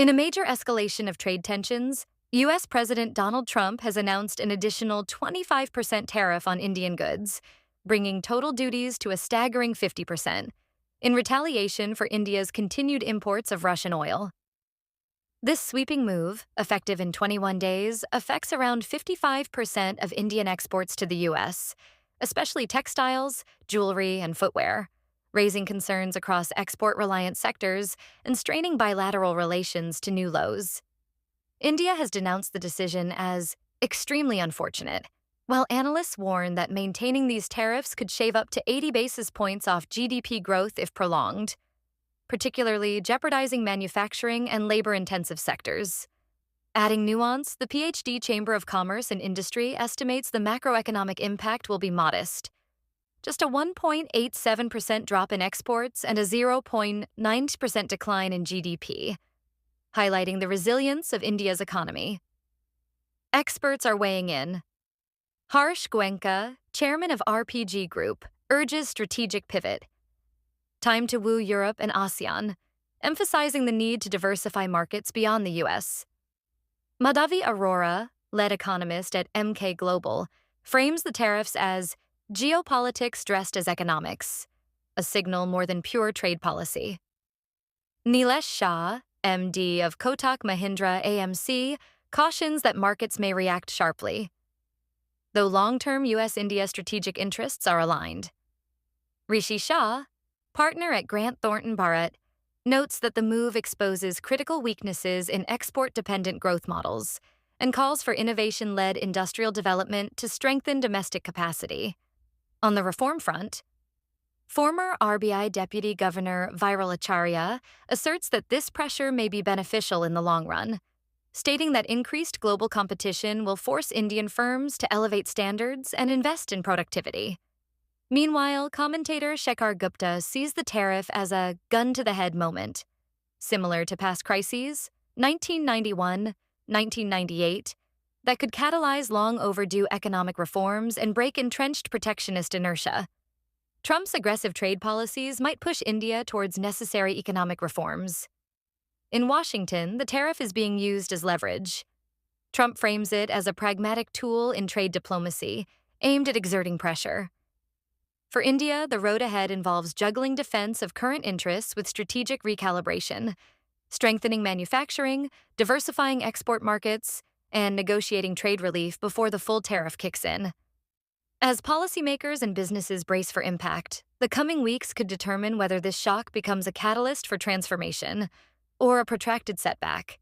In a major escalation of trade tensions, U.S. President Donald Trump has announced an additional 25% tariff on Indian goods, bringing total duties to a staggering 50%, in retaliation for India's continued imports of Russian oil. This sweeping move, effective in 21 days, affects around 55% of Indian exports to the U.S., especially textiles, jewelry, and footwear, raising concerns across export-reliant sectors and straining bilateral relations to new lows. India has denounced the decision as extremely unfortunate, while analysts warn that maintaining these tariffs could shave up to 80 basis points off GDP growth if prolonged, particularly jeopardizing manufacturing and labor-intensive sectors. Adding nuance, the PhD Chamber of Commerce and Industry estimates the macroeconomic impact will be modest. Just a 1.87% drop in exports and a 0.9% decline in GDP, highlighting the resilience of India's economy. Experts are weighing in. Harsh Goenka, chairman of RPG Group, urges strategic pivot. Time to woo Europe and ASEAN, emphasizing the need to diversify markets beyond the U.S. Madhavi Arora, lead economist at MK Global, frames the tariffs as geopolitics dressed as economics, a signal more than pure trade policy. Nilesh Shah, MD of Kotak Mahindra AMC, cautions that markets may react sharply, though long-term U.S.-India strategic interests are aligned. Rishi Shah, partner at Grant Thornton Bharat, notes that the move exposes critical weaknesses in export-dependent growth models and calls for innovation-led industrial development to strengthen domestic capacity. On the reform front, former RBI Deputy Governor Viral Acharya asserts that this pressure may be beneficial in the long run, stating that increased global competition will force Indian firms to elevate standards and invest in productivity. Meanwhile, commentator Shekhar Gupta sees the tariff as a gun-to-the-head moment, similar to past crises, 1991, 1998, that could catalyze long-overdue economic reforms and break entrenched protectionist inertia. Trump's aggressive trade policies might push India towards necessary economic reforms. In Washington, the tariff is being used as leverage. Trump frames it as a pragmatic tool in trade diplomacy, aimed at exerting pressure. For India, the road ahead involves juggling defense of current interests with strategic recalibration, strengthening manufacturing, diversifying export markets, and negotiating trade relief before the full tariff kicks in. As policymakers and businesses brace for impact, the coming weeks could determine whether this shock becomes a catalyst for transformation or a protracted setback.